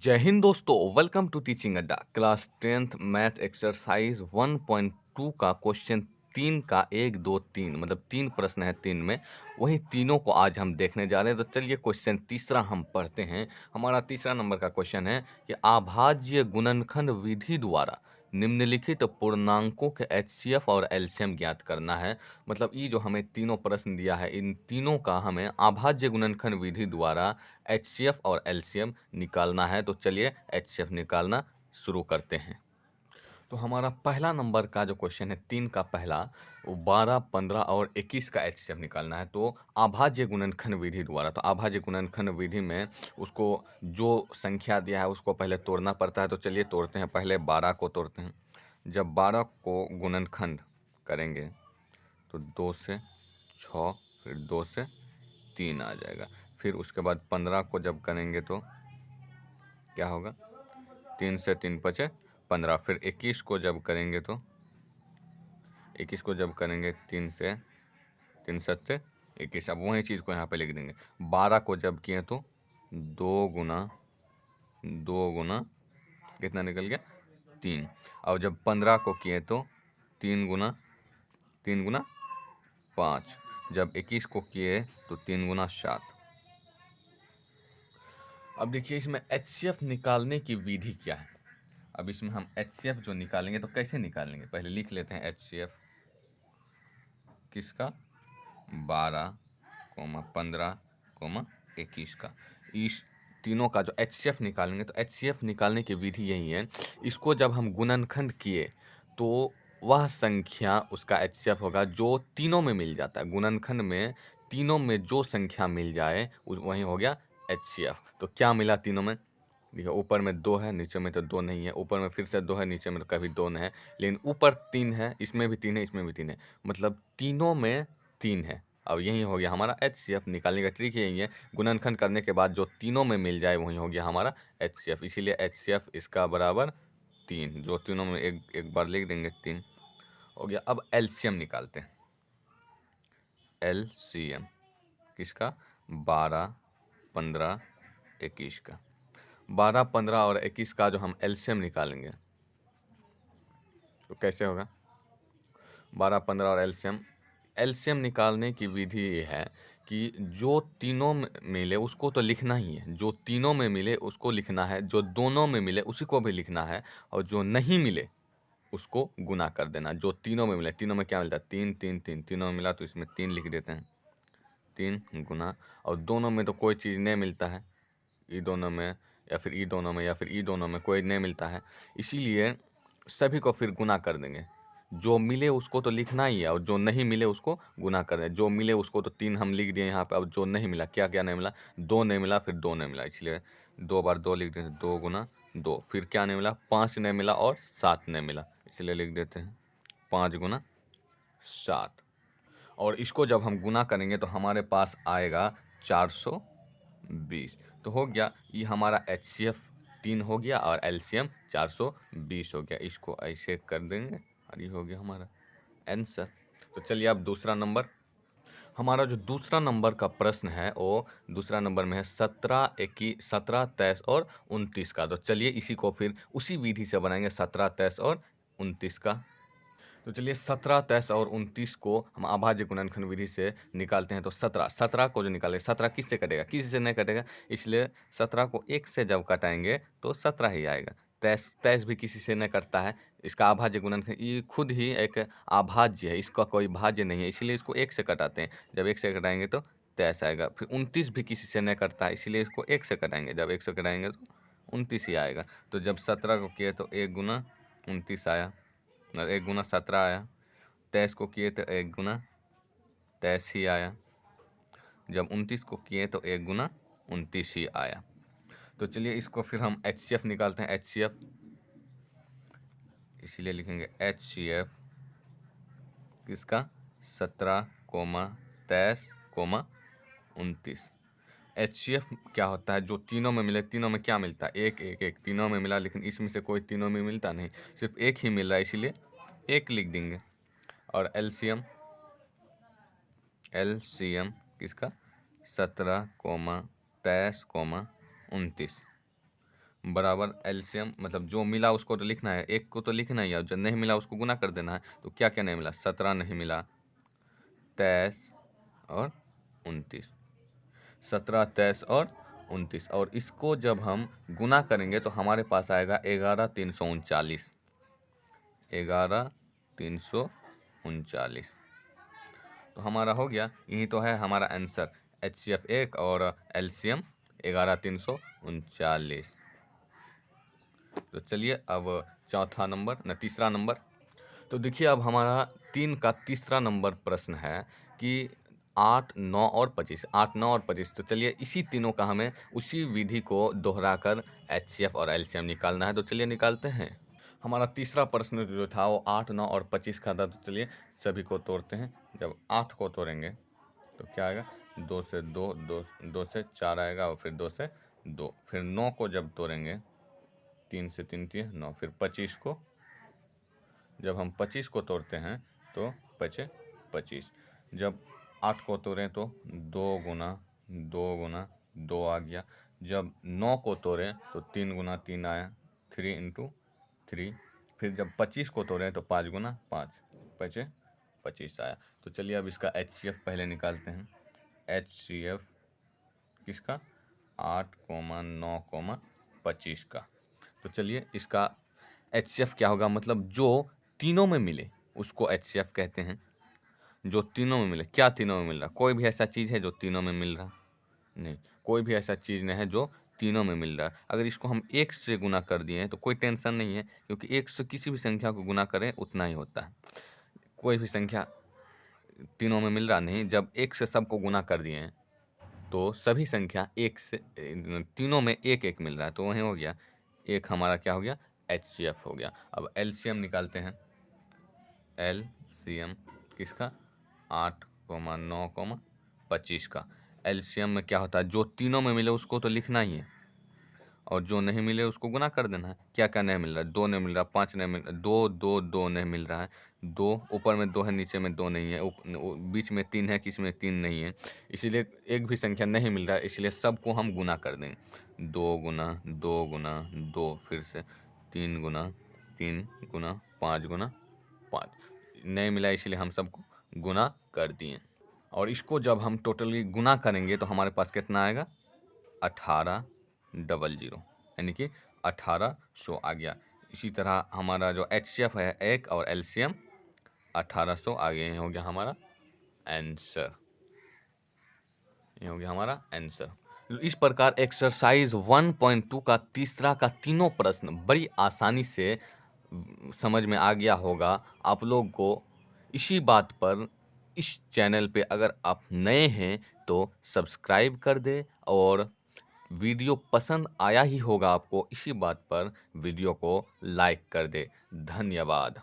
जय हिंद दोस्तों, welcome to teaching अड्डा। क्लास 10th मैथ एक्सरसाइज 1.2 का क्वेश्चन 3 का 1 2 3 मतलब 3 प्रश्न है 3 में। वही तीनों को आज हम देखने जा रहे हैं। तो चलिए क्वेश्चन तीसरा हम पढ़ते हैं। हमारा तीसरा नंबर का क्वेश्चन है कि अभाज्य गुणनखंड विधि द्वारा निम्नलिखित पूर्णांकों के एचसीएफ और एलसीएम ज्ञात करना है। मतलब ये जो हमें तीनों प्रश्न दिया है, इन तीनों का हमें अभाज्य गुणनखंड विधि द्वारा एचसीएफ और एलसीएम निकालना है। तो चलिए एचसीएफ निकालना शुरू करते हैं। तो हमारा पहला नंबर का जो क्वेश्चन है 3 का पहला, वो 12, 15 और 21 का एचसीएफ निकालना है। तो अभाज्य गुणनखंड विधि द्वारा, तो अभाज्य गुणनखंड विधि में उसको जो संख्या दिया है उसको पहले तोड़ना पड़ता है। तो चलिए तोड़ते हैं। पहले 12 को तोड़ते हैं। जब 12 को गुणनखंड करेंगे तो 2 से 6, फिर 2 से 3 आ जाएगा। फिर उसके बाद 15 को जब करेंगे तो क्या होगा, 3 से 3 बचे 15। फिर 21 को जब करेंगे तो 21 को जब करेंगे 3 से 3 सत्ते 21। अब वही चीज़ को यहाँ पे लिख देंगे। 12 को जब किए तो 2 गुना कितना निकल गया, 3। और जब 15 को किए तो 3 गुना 5। जब 21 को किए तो 3 गुना 7। अब देखिए इसमें एचसीएफ निकालने की विधि क्या है। अब इसमें हम एचसीएफ जो निकालेंगे तो कैसे निकालेंगे, पहले लिख लेते हैं एचसीएफ किसका, 12, 15, 21 का। इस तीनों का जो एचसीएफ निकालेंगे तो एचसीएफ निकालने की विधि यही है। इसको जब हम गुणनखंड किए तो वह संख्या उसका एचसीएफ होगा जो तीनों में मिल जाता है। गुणनखंड में तीनों में जो संख्या मिल जाए वही हो गया एचसीएफ। तो क्या मिला तीनों में, देखिए ऊपर में 2 है, नीचे में तो 2 नहीं है। ऊपर में फिर से 2 है, नीचे में तो कभी 2 नहीं है। लेकिन ऊपर 3 है, इसमें भी 3 है, इसमें भी 3 है, मतलब तीनों में 3 है। अब यही हो गया हमारा एचसीएफ। निकालने का ट्रिक यही है, गुणनखंड करने के बाद जो तीनों में मिल जाए वही हो गया हमारा एचसीएफ। इसीलिए एचसीएफ इसका बराबर 3, जो तीनों में एक बार लिख देंगे 3 हो गया। अब एलसीएम निकालते हैं। एलसीएम किसका, 12, 15, 21 का। 12, 15 और 21 का जो हम एलसीएम निकालेंगे तो कैसे होगा, 12, 15 और एलसीएम। एलसीएम निकालने की विधि ये है कि जो तीनों में मिले उसको तो लिखना ही है, जो तीनों में मिले उसको लिखना है, जो दोनों में मिले उसी को भी लिखना है, और जो नहीं मिले उसको गुना कर देना। जो तीनों में मिले, तीनों में क्या मिलता है, 3 3 3, तीनों में मिला तो इसमें 3 लिख देते हैं, 3 गुना। और दोनों में तो कोई चीज़ नहीं मिलता है, ई दोनों में या फिर ई दोनों में या फिर ई दोनों में कोई नहीं मिलता है, इसीलिए सभी को फिर गुना कर देंगे। जो मिले उसको तो लिखना ही है और जो नहीं मिले उसको गुना कर दें। जो मिले उसको तो 3 हम लिख दिए यहाँ पे। अब जो नहीं मिला, क्या क्या नहीं मिला, 2 नहीं मिला, फिर 2 नहीं मिला, इसलिए 2 बार 2 लिख देते हैं, 2 गुना 2। फिर क्या नहीं मिला, 5 नहीं मिला और 7 नहीं मिला, इसलिए लिख देते हैं 5 गुना 7। और इसको जब हम गुना करेंगे तो हमारे पास आएगा 420। तो हो गया ये हमारा एचसीएफ 3 हो गया और एलसीएम 420 हो गया। इसको ऐसे कर देंगे और ये हो गया हमारा आंसर। तो चलिए अब दूसरा नंबर, हमारा जो दूसरा नंबर का प्रश्न है वो दूसरा नंबर में है 17, 21, 17, 23 और 29 का। तो चलिए इसी को फिर उसी विधि से बनाएंगे, 17, 23 और 29 का। तो चलिए 17, 23 और 29 को हम अभाज्य गुणनखंड विधि से निकालते हैं। तो 17 को जो निकाले, 17 किससे कटेगा, किसी से नहीं कटेगा, इसलिए 17 को 1 से जब कटाएंगे तो 17 ही आएगा। 23 भी किसी से नहीं कटता है, इसका अभाज्य गुणनखंड ये खुद ही एक अभाज्य है, इसका कोई भाज्य नहीं है, इसलिए इसको 1 से कटाते हैं। जब 1 से कटाएंगे तो 23 आएगा। फिर 29 भी किसी से नहीं कटता है, इसलिए इसको 1 से कटाएंगे। जब 1 से कटाएंगे तो 29 ही आएगा। तो जब 17 को किए तो 1 गुना 29 आया, 1 गुना 17 आया। 23 को किए तो 1 गुना 23 ही आया। जब 29 को किए तो 1 गुना 29 ही आया। तो चलिए इसको फिर हम एचसीएफ निकालते हैं। एचसीएफ इसीलिए लिखेंगे एचसीएफ किसका, 17, 23, 29। एचसीएफ क्या होता है, जो तीनों में मिले, तीनों में क्या मिलता है, 1 1 1, तीनों में मिला, लेकिन इसमें से कोई तीनों में मिलता नहीं, सिर्फ 1 ही मिल रहा है, इसीलिए 1 लिख देंगे। और एलसीएम, एलसीएम किसका, 17, 23, 29। बराबर एलसीएम, मतलब जो मिला उसको तो लिखना है, एक को तो लिखना ही है, और जो नहीं मिला उसको गुना कर देना है। तो क्या क्या नहीं मिला, 17 नहीं मिला, 23 और 29, 17, 23 और 29, और इसको जब हम गुना करेंगे तो हमारे पास आएगा 11,339, 11,339। तो हमारा हो गया, यही तो है हमारा आंसर, HCF 1 और LCM 11,339। तो चलिए अब चौथा नंबर न तीसरा नंबर। तो देखिए अब हमारा 3 का तीसरा नंबर प्रश्न है कि 8, 9 और 25, 8, 9 और 25। तो चलिए इसी तीनों का हमें उसी विधि को दोहराकर HCF और LCM निकालना है। तो चलिए निकालते हैं। हमारा तीसरा प्रश्न जो था वो 8, 9 और 25 का था। तो चलिए सभी को तोड़ते हैं। जब 8 को तोड़ेंगे तो क्या आएगा, 2 से 2, 2 से 4 आएगा, और फिर 2 से 2। फिर 9 को जब तोड़ेंगे, 3 से 3 3 9। फिर 25 को जब हम 25 को तोड़ते हैं तो बचे 25। जब 8 को तोड़ें तो 2 गुना 2 गुना 2 आ गया। जब 9 को तोड़ें तो 3 गुना 3 आया, 3 इंटू 3। फिर जब 25 को तोड़ें तो 5 गुना 5, बचे 25 आया। तो चलिए अब इसका HCF पहले निकालते हैं। HCF किसका, 8, 9, 25 का। तो चलिए इसका HCF क्या होगा, मतलब जो तीनों में मिले उसको HCF कहते हैं। जो तीनों में मिले, क्या तीनों में मिल रहा, कोई भी ऐसा चीज़ है जो तीनों में मिल रहा, नहीं, कोई भी ऐसा चीज़ नहीं है जो तीनों में मिल रहा है। अगर इसको हम 1 से गुना कर दिए हैं तो कोई टेंशन नहीं है, क्योंकि 1 से किसी भी संख्या को गुना करें उतना ही होता है। कोई भी संख्या तीनों में मिल रहा नहीं, जब 1 से सबको गुना कर दिए हैं तो सभी संख्या 1 से तीनों में 1 1 मिल रहा है, तो वही हो गया, एक हमारा क्या हो गया, HCF हो गया। अब LCM निकालते हैं। LCM किसका, 8, 9, 25 का। LCM में क्या होता है, जो तीनों में मिले उसको तो लिखना ही है, और जो नहीं मिले उसको गुना कर देना है। क्या क्या नहीं मिल रहा है, 2 नहीं मिल रहा, 5 नहीं मिल रहा, 2 2 2 नहीं मिल रहा है, 2 ऊपर में 2 है, नीचे में 2 नहीं है, बीच में 3 है, किसी में 3 नहीं है, इसीलिए एक भी संख्या नहीं मिल रहा है, इसलिए सबको हम गुना कर देंगे। 2 गुना 2 गुना 2, फिर से 3 गुना 3 गुना 5 गुना 5, नहीं मिला इसलिए हम सबको गुना कर दिए। और इसको जब हम टोटली गुना करेंगे तो हमारे पास कितना आएगा, 1800, यानी कि 1800 आ गया। इसी तरह हमारा जो HCF है 1 और LCM 1800 आ गए, हो गया हमारा आंसर, ये हो गया हमारा आंसर। इस प्रकार एक्सरसाइज 1.2 का तीसरा का तीनों प्रश्न बड़ी आसानी से समझ में आ गया होगा आप लोग को। इसी बात पर इस चैनल पे अगर आप नए हैं तो सब्सक्राइब कर दे, और वीडियो पसंद आया ही होगा आपको, इसी बात पर वीडियो को लाइक कर दे। धन्यवाद।